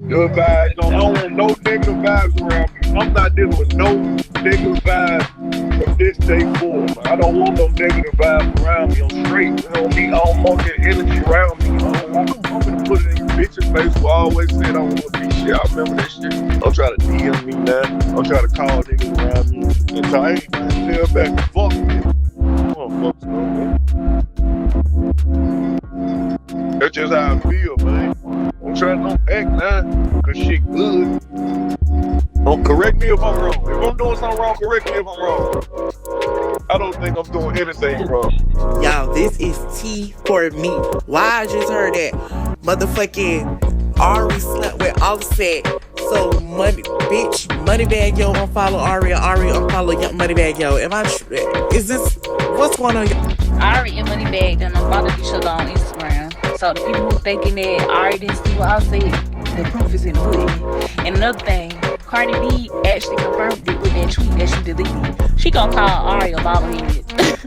Good vibes. I don't want no negative vibes around me. I'm not dealing with no negative vibes from this day forward. I don't want no negative vibes around me. I'm straight. I don't want that energy around me. I don't want them. I'm gonna put it in your bitch's face who always said I don't want to be shit. I remember that shit. I'm trying to DM me now. I'm trying to call niggas around me. And so I ain't trying to tell back and fuck me. Motherfuckers, man. That's just how I feel, man. I'm trying to don't act now, cause shit good. Don't correct me if I'm wrong. If I'm doing something wrong, correct me if I'm wrong. I don't think I'm doing anything wrong. Y'all, this is tea for me. Why I just heard that motherfucking Ari slept with Offset. So MoneyBagg yo unfollow Ari, or Ari unfollow MoneyBagg yo. Is this what's going on? Ari and MoneyBagg done follow each other on Instagram. So the people who thinking that Ari didn't see what I said, the proof is in the pudding. And another thing, Cardi B actually confirmed it with that tweet that she deleted. She gonna call Ari a bobblehead.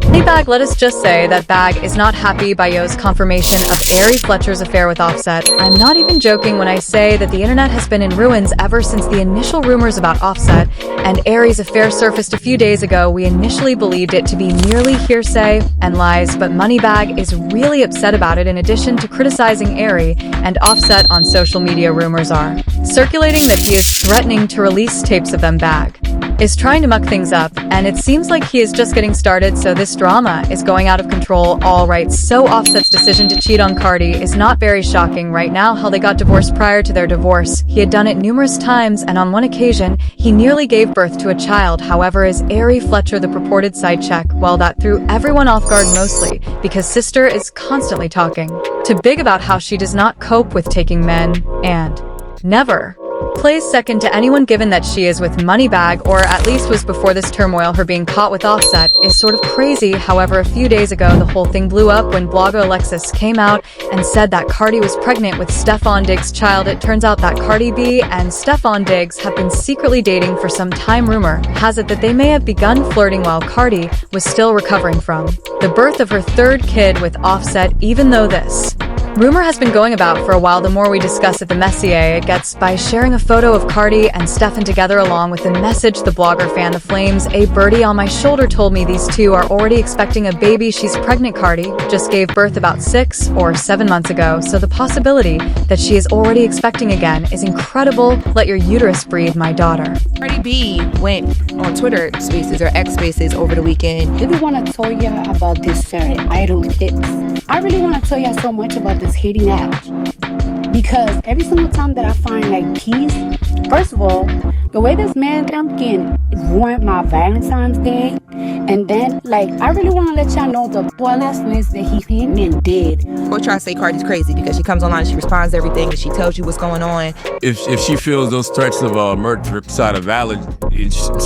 MoneyBagg let us just say that Bag is not happy by Yo's confirmation of Ari Fletcher's affair with Offset. I'm not even joking when I say that the internet has been in ruins ever since the initial rumors about Offset and Ari's affair surfaced a few days ago. We initially believed it to be merely hearsay and lies, but MoneyBagg is really upset about it in addition to criticizing Ari and Offset on social media. Rumors are circulating that he is threatening to release tapes of them. Bag is trying to muck things up, and it seems like he is just getting started, so this drama is going out of control. All right, so Offset's decision to cheat on Cardi is not very shocking right now. How they got divorced prior to their divorce, he had done it numerous times, and on one occasion, he nearly gave birth to a child. However, is Ari Fletcher the purported side check? Well, that threw everyone off guard mostly, because Sister is constantly talking to Big about how she does not cope with taking men, and never plays second to anyone, given that she is with MoneyBagg, or at least was before this turmoil. Her being caught with Offset is sort of crazy. However, a few days ago, the whole thing blew up when blogger Alexis came out and said that Cardi was pregnant with Stefon Diggs' child. It turns out that Cardi B and Stefon Diggs have been secretly dating for some time. Rumor has it that they may have begun flirting while Cardi was still recovering from the birth of her third kid with Offset. Even though this rumor has been going about for a while, the more we discuss it, the messier it gets by sharing a photo of Cardi and Stefan together along with a message. The blogger fan the flames, a birdie on my shoulder, told me these two are already expecting a baby. She's pregnant. Cardi just gave birth about 6 or 7 months ago, so the possibility that she is already expecting again is incredible. Let your uterus breathe, my daughter. Cardi B went on Twitter Spaces or X Spaces over the weekend. I really want to tell y'all about this certain idol hits. I really want to tell y'all so much about this hitting app, because every single time that I find like peace, first of all, the way this man can ruin my Valentine's Day, and then like I really want to let y'all know the lessons that he came and did. We're trying to say Cardi's crazy because she comes online, she responds to everything, and she tells you what's going on. If she feels those threats of murder side are valid,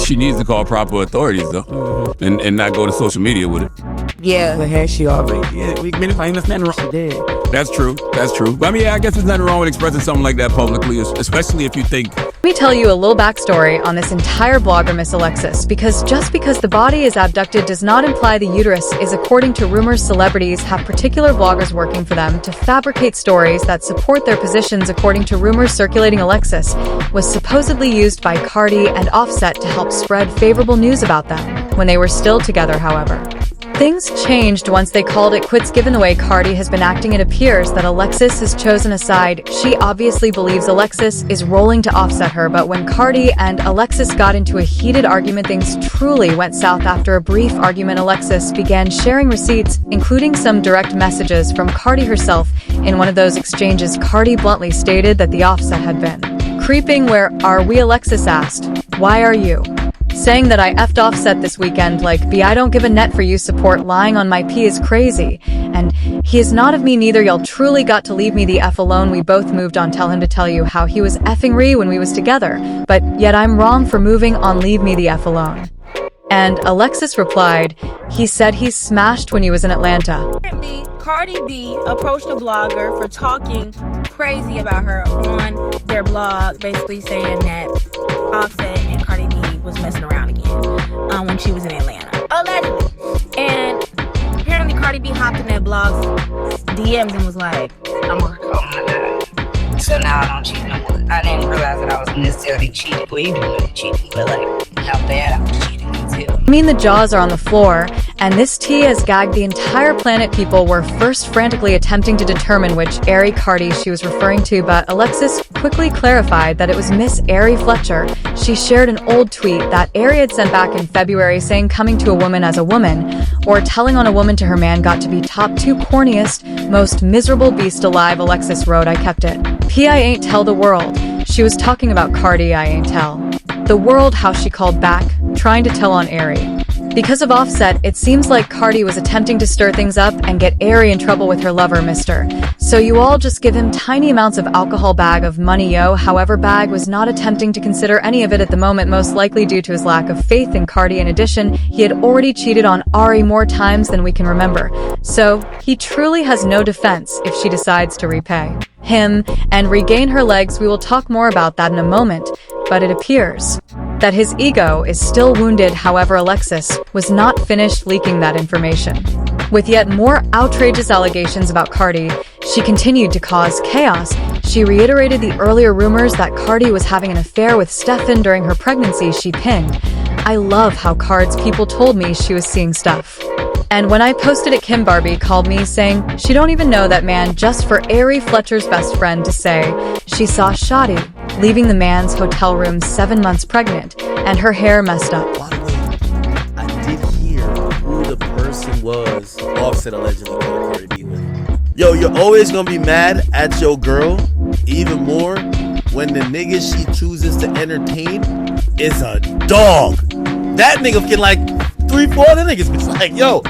she needs to call proper authorities though, and not go to social media with it. Yeah. But has she already? Yeah, we been finding nothing wrong. She did. That's true. But I mean, yeah, I guess there's nothing wrong with expressing something like that publicly, especially if you think. Let me tell you a little backstory on this entire blogger, Miss Alexis, because just because the body is abducted does not imply the uterus is. According to rumors, celebrities have particular bloggers working for them to fabricate stories that support their positions. According to rumors circulating, Alexis was supposedly used by Cardi and Offset to help spread favorable news about them when they were still together. However, things changed once they called it quits. Given the way Cardi has been acting, it appears that Alexis has chosen a side. She obviously believes Alexis is rolling to offset her, but when Cardi and Alexis got into a heated argument, things truly went south. After a brief argument, Alexis began sharing receipts, including some direct messages from Cardi herself. In one of those exchanges, Cardi bluntly stated that the offset had been creeping. Where are we? Alexis asked. Why are you saying that I effed Offset this weekend? Like, B, I don't give a net for you support. Lying on my P is crazy. And he is not of me neither. Y'all truly got to leave me the F alone. We both moved on. Tell him to tell you how he was effing re when we was together. But yet I'm wrong for moving on. Leave me the F alone. And Alexis replied, he said he smashed when he was in Atlanta. Apparently, Cardi B approached a blogger for talking crazy about her on their blog, basically saying that Offset and Cardi B was messing around again when she was in Atlanta, allegedly. And apparently Cardi B hopped in that blog's DMs and was like, I'm gonna call my dad. So now I don't cheat no more. I not necessarily cheating or even really cheating, but like how bad I was cheating until. I mean, the jaws are on the floor, and this tea has gagged the entire planet. People were first frantically attempting to determine which Ari Cardi she was referring to, but Alexis quickly clarified that it was Miss Ari Fletcher. She shared an old tweet that Ari had sent back in February saying coming to a woman as a woman, or telling on a woman to her man got to be top 2 corniest, most miserable beast alive. Alexis wrote, I kept it. P I ain't tell the world. She was talking about Cardi, I ain't tell the world how she called back, trying to tell on Ari. Because of Offset, it seems like Cardi was attempting to stir things up and get Ari in trouble with her lover, Mr. So you all just give him tiny amounts of alcohol bag of money, yo. However, Bag was not attempting to consider any of it at the moment, most likely due to his lack of faith in Cardi. In addition, he had already cheated on Ari more times than we can remember. So he truly has no defense if she decides to repay him and regain her legs. We will talk more about that in a moment, but it appears that his ego is still wounded. However, Alexis was not finished leaking that information. With yet more outrageous allegations about Cardi, she continued to cause chaos. She reiterated the earlier rumors that Cardi was having an affair with Stefan during her pregnancy. She pinned, I love how Cards people told me she was seeing stuff. And when I posted it, Kim Barbie called me saying she don't even know that man, just for Ari Fletcher's best friend to say she saw Shoddy leaving the man's hotel room 7 months pregnant and her hair messed up. By the way, I did hear who the person was Offset allegedly called Cardi B with. Yo, you're always gonna be mad at your girl even more when the nigga she chooses to entertain is a dog. That nigga can like 3-4 other niggas be like, yo,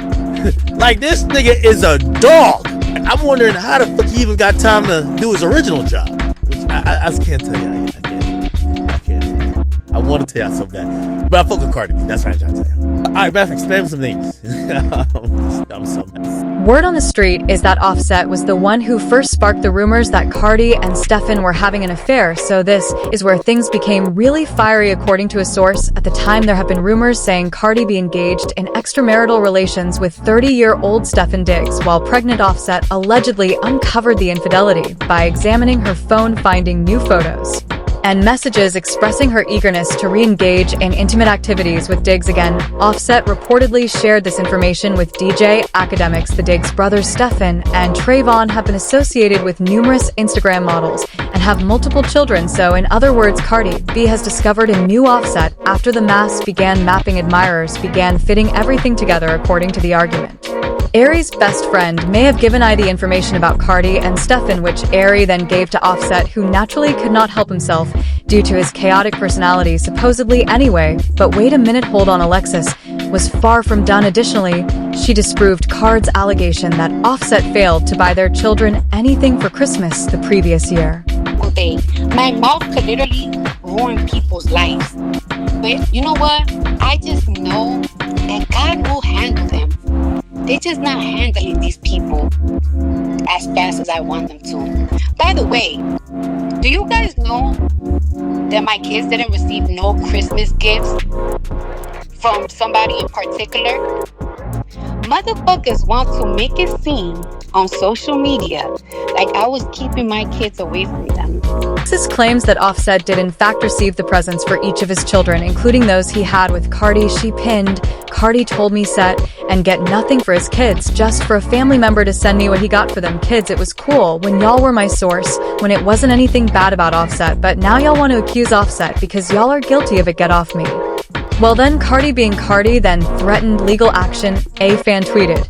like this nigga is a dog. I'm wondering how the fuck he even got time to do his original job. Which I just can't tell you. I can't. I want to tell you so bad. But I fuck with Cardi B. That's what I'm trying to tell you. Alright, matter of fact, spam some names. I'm so mad. Word on the street is that Offset was the one who first sparked the rumors that Cardi and Stefan were having an affair, so this is where things became really fiery. According to a source, at the time there have been rumors saying Cardi be engaged in extramarital relations with 30-year-old Stefan Diggs, while pregnant. Offset allegedly uncovered the infidelity by examining her phone, finding new photos and messages expressing her eagerness to re-engage in intimate activities with Diggs again. Offset reportedly shared this information with DJ Academics. The Diggs brothers Stefan and Trayvon have been associated with numerous Instagram models and have multiple children. So in other words, Cardi B has discovered a new Offset after the mass began mapping, admirers began fitting everything together. According to the argument, Ari's best friend may have given I the information about Cardi and Stefan, which Ari then gave to Offset, who naturally could not help himself due to his chaotic personality, supposedly anyway. But wait a minute, hold on. Alexis was far from done. Additionally, she disproved Card's allegation that Offset failed to buy their children anything for Christmas the previous year. Day. My mouth could literally ruin people's lives. But you know what? I just know that God will handle them. They're just not handling these people as fast as I want them to. By the way, do you guys know that my kids didn't receive no Christmas gifts from somebody in particular? Motherfuckers want to make it seem on social media like I was keeping my kids away from them. Alexis claims that Offset did in fact receive the presents for each of his children, including those he had with Cardi. She pinned, Cardi told me set and get nothing for his kids, just for a family member to send me what he got for them kids. It was cool when y'all were my source, when it wasn't anything bad about Offset, but now y'all want to accuse Offset because y'all are guilty of it. Get off me. Well then, Cardi being Cardi then threatened legal action. A fan tweeted,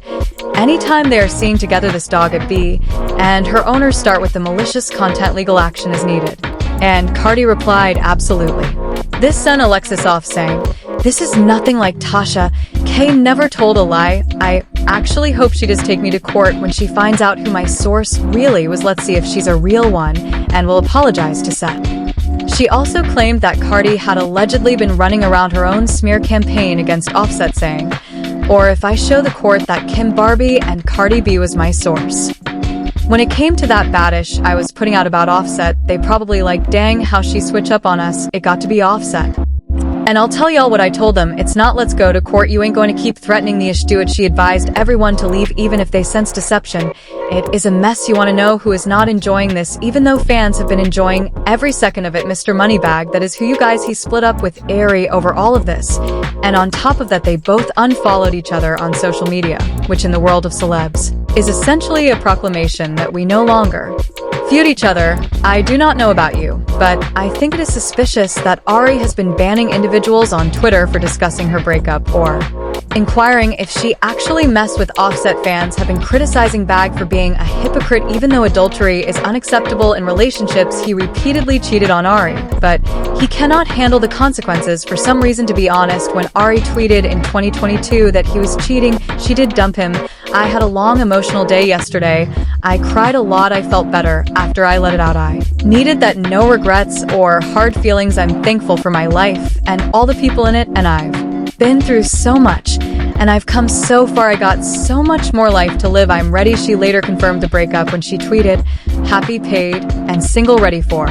anytime they are seen together, this dog at B and her owners start with the malicious content, legal action is needed. And Cardi replied, absolutely. This sent Alexis off saying, this is nothing like Tasha. K never told a lie. I actually hope she does take me to court when she finds out who my source really was. Let's see if she's a real one and will apologize to Seth. She also claimed that Cardi had allegedly been running around her own smear campaign against Offset, saying, or if I show the court that Kim Barbie and Cardi B was my source. When it came to that baddish I was putting out about Offset, they probably like, dang how she switch up on us, it got to be Offset. And I'll tell y'all what I told them. It's not let's go to court. You ain't going to keep threatening the Ishtuit. She advised everyone to leave even if they sense deception. It is a mess. You want to know who is not enjoying this, even though fans have been enjoying every second of it. Mr. MoneyBagg, that is who you guys, he split up with Ari over all of this. And on top of that, they both unfollowed each other on social media, which in the world of celebs is essentially a proclamation that we no longer feud each other. I do not know about you, but I think it is suspicious that Ari has been banning individuals on Twitter for discussing her breakup or inquiring if she actually messed with Offset. Fans have been criticizing Bagg for being a hypocrite. Even though adultery is unacceptable in relationships, he repeatedly cheated on Ari, but he cannot handle the consequences. For some reason, to be honest, when Ari tweeted in 2022 that he was cheating, she did dump him. I had a long emotional day yesterday. I cried a lot. I felt better after I let it out. I needed that. No regrets or hard feelings. I'm thankful for my life and all the people in it, and I've been through so much, and I've come so far. I got so much more life to live. I'm ready. She later confirmed the breakup when she tweeted, "Happy, paid, and single, ready for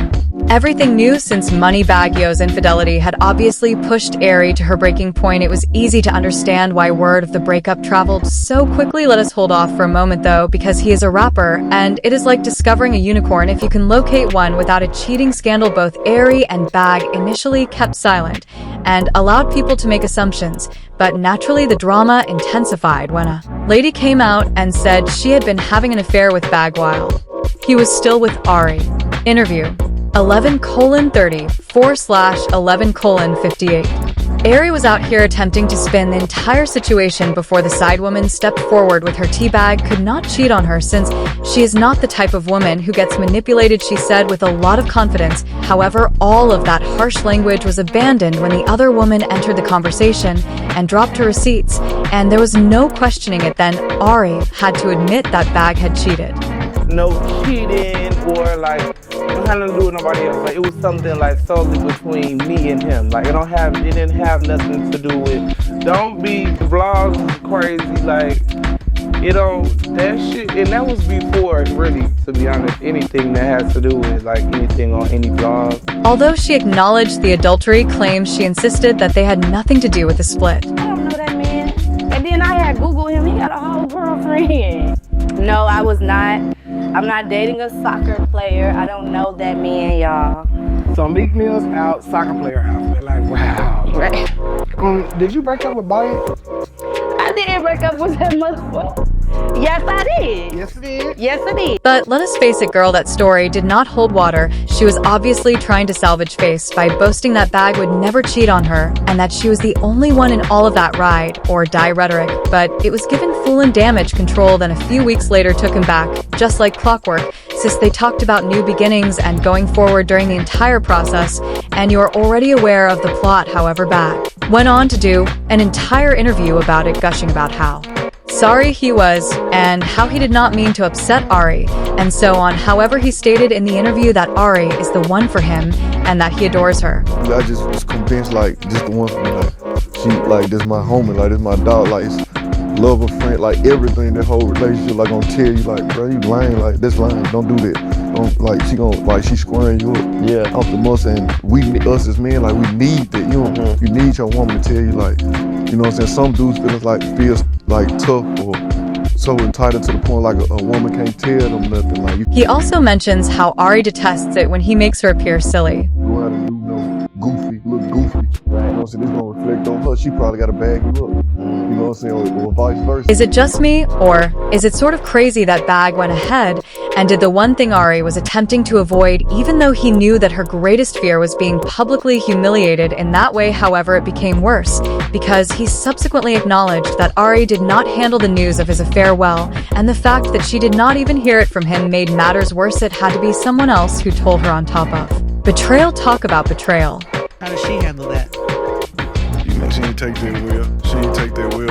everything new." Since MoneyBagg Yo's infidelity had obviously pushed Ari to her breaking point, it was easy to understand why word of the breakup traveled so quickly. Let us hold off for a moment though, because he is a rapper, and it is like discovering a unicorn if you can locate one without a cheating scandal. Both Ari and Bagg initially kept silent and allowed people to make assumptions, but naturally the drama intensified when a lady came out and said she had been having an affair with Bagg while he was still with Ari. Interview 11:30/11:58. Ari was out here attempting to spin the entire situation before the side woman stepped forward with her tea bag. Could not cheat on her since she is not the type of woman who gets manipulated, she said with a lot of confidence. However, all of that harsh language was abandoned when the other woman entered the conversation and dropped her receipts, and there was no questioning it. Then Ari had to admit that Bagg had cheated. No cheating or like nothing to do with nobody else. Like it was something like solely between me and him. Like it didn't have nothing to do with. Don't be the vlogs is crazy. Like that shit, and that was before really, to be honest, anything that has to do with like anything on any vlog. Although she acknowledged the adultery claims, she insisted that they had nothing to do with the split. I don't know that man. And then I had Googled him. He got a whole girlfriend. No, I was not. I'm not dating a soccer player. I don't know that man, y'all. So Meek Mill's out, soccer player out. They're like, wow. Right. Did you break up with Biden? I didn't break up with that motherfucker. Yes, I did. Yes, it did. Yes, I did. But let us face it, girl, that story did not hold water. She was obviously trying to salvage face by boasting that Bagg would never cheat on her and that she was the only one in all of that ride or die rhetoric. But it was given full and damage control, then a few weeks later took him back, just like clockwork. Sis, they talked about new beginnings and going forward during the entire process, and you're already aware of the plot. However, Bagg went on to do an entire interview about it, gushing about how sorry he was and how he did not mean to upset Ari and so on. However, he stated in the interview that Ari is the one for him and that he adores her. I just was convinced like this the one for me. Like she, like this my homie, like this my dog, like it's love a friend, like everything, that whole relationship. Like gonna tell you like, bro, you lying, like this lying, don't do that. Don't, like she gonna, like she squaring you up, Yeah. off the muscle, and us as men, like we need that. You know, you need your woman to tell you like, you know what I'm saying. Some dudes feels like tough or so entitled to the point like a woman can't tell them nothing. Like He also mentions how Ari detests it when he makes her appear silly. go out and do goofy, look goofy. Right. You know what I'm saying? This gonna reflect on her. She probably gotta bag you up. You know what I'm saying? Or vice versa. Is it just me, or is it sort of crazy that Bagg went ahead and did the one thing Ari was attempting to avoid, even though he knew that her greatest fear was being publicly humiliated in that way? However, it became worse because he subsequently acknowledged that Ari did not handle the news of his affair well, and the fact that she did not even hear it from him made matters worse. It had to be someone else who told her on top of betrayal. Talk about betrayal. How does she handle that? You know, she didn't take that well.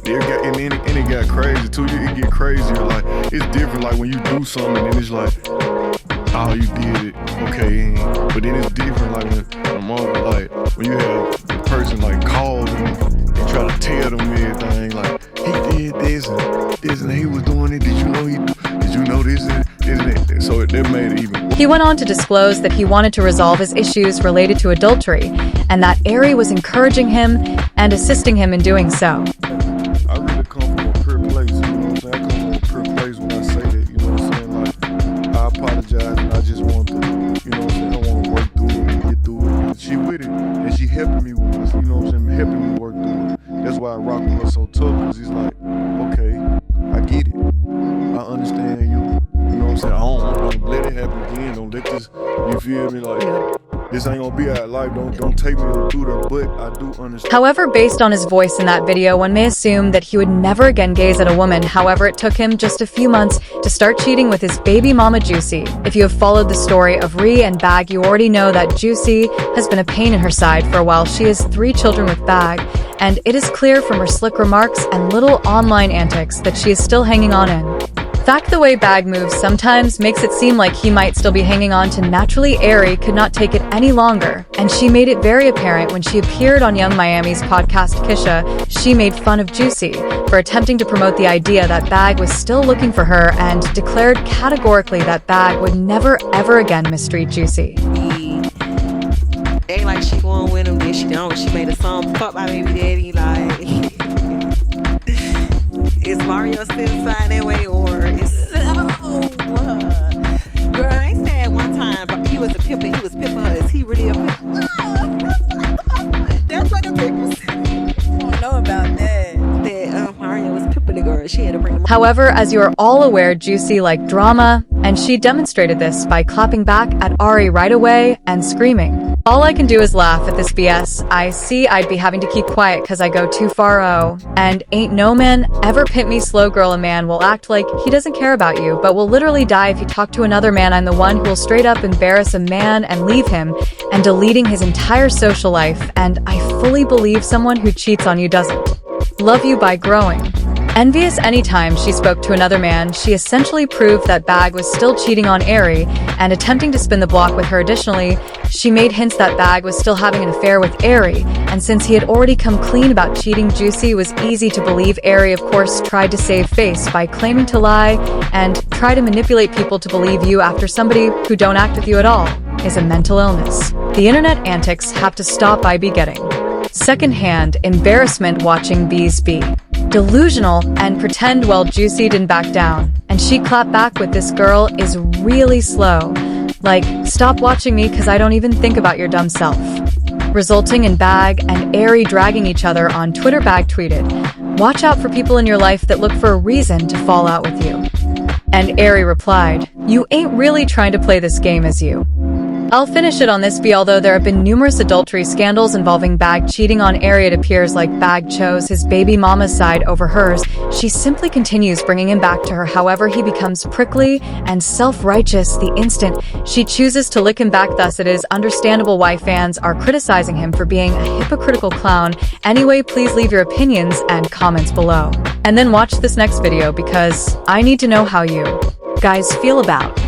But it got crazy too. It get crazier. Like it's different. Like when you do something and it's like, oh, you did it, okay. But then it's different. Like when you have the person like call them and try to tell them everything. Like he did this and he was doing it. Did you know this and that? So that made it even worse. He went on to disclose that he wanted to resolve his issues related to adultery, and that Ari was encouraging him and assisting him in doing so. I really come from a pure place, you know what I'm saying? I come from a pure place when I say that, you know what I'm saying? Like, I apologize and I just want to, you know what I'm saying? I want to work through it and get through it. And she with it, and she helping me with this, you know what I'm saying? Helping me work through it. That's why I rock with her so tough, because it's like, okay, I get it. I understand you. You know what I'm saying? Don't let it happen again. Don't let this, you feel me? Like, this ain't gonna be our life. Don't take me through there, but I do understand. However, based on his voice in that video, one may assume that he would never again gaze at a woman. However, it took him just a few months to start cheating with his baby mama Juicy. If you have followed the story of Ree and Bag, you already know that Juicy has been a pain in her side for a while. She has 3 children with Bag, and it is clear from her slick remarks and little online antics that she is still hanging on in. In fact, the way Bag moves sometimes makes it seem like he might still be hanging on to naturally. Ari could not take it any longer, and she made it very apparent when she appeared on Young Miami's podcast Kisha. She made fun of Juicy for attempting to promote the idea that Bag was still looking for her and declared categorically that Bag would never ever again mistreat Juicy. Ain't like she going with him, then she don't. She made a song, fuck my baby daddy, like. Is Mario still inside that way, or is girl, I ain't said one time, but he was a pimp and he was pimping her. Is he really a pimp? That's what the people say. I don't know about that. That Mario was pimping the girl. She had to bring him. However, as you are all aware, Juicy liked drama, and she demonstrated this by clapping back at Ari right away and screaming. All I can do is laugh at this BS. I see I'd be having to keep quiet cause I go too far and ain't no man ever pimp me slow girl. A man will act like he doesn't care about you, but will literally die if you talk to another man. I'm the one who will straight up embarrass a man and leave him and deleting his entire social life, and I fully believe someone who cheats on you doesn't love you by growing. Envious anytime she spoke to another man, she essentially proved that Bag was still cheating on Ari and attempting to spin the block with her. Additionally, she made hints that Bag was still having an affair with Ari, and since he had already come clean about cheating, Juicy was easy to believe. Ari, of course, tried to save face by claiming to lie and try to manipulate people to believe you after somebody who don't act with you at all is a mental illness. The internet antics have to stop by be getting secondhand embarrassment watching Bees be delusional and pretend while Juicy didn't back down, and she clapped back with "This girl is really slow, like stop watching me cause I don't even think about your dumb self," resulting in Bag and Ari dragging each other on Twitter. Bag tweeted, "Watch out for people in your life that look for a reason to fall out with you," and Ari replied, "You ain't really trying to play this game, is you?" I'll finish it on this B. Although there have been numerous adultery scandals involving Bag cheating on Ari, it appears like Bag chose his baby mama's side over hers. She simply continues bringing him back to her. However, he becomes prickly and self-righteous the instant she chooses to lick him back. Thus, it is understandable why fans are criticizing him for being a hypocritical clown. Anyway, please leave your opinions and comments below. And then watch this next video because I need to know how you guys feel about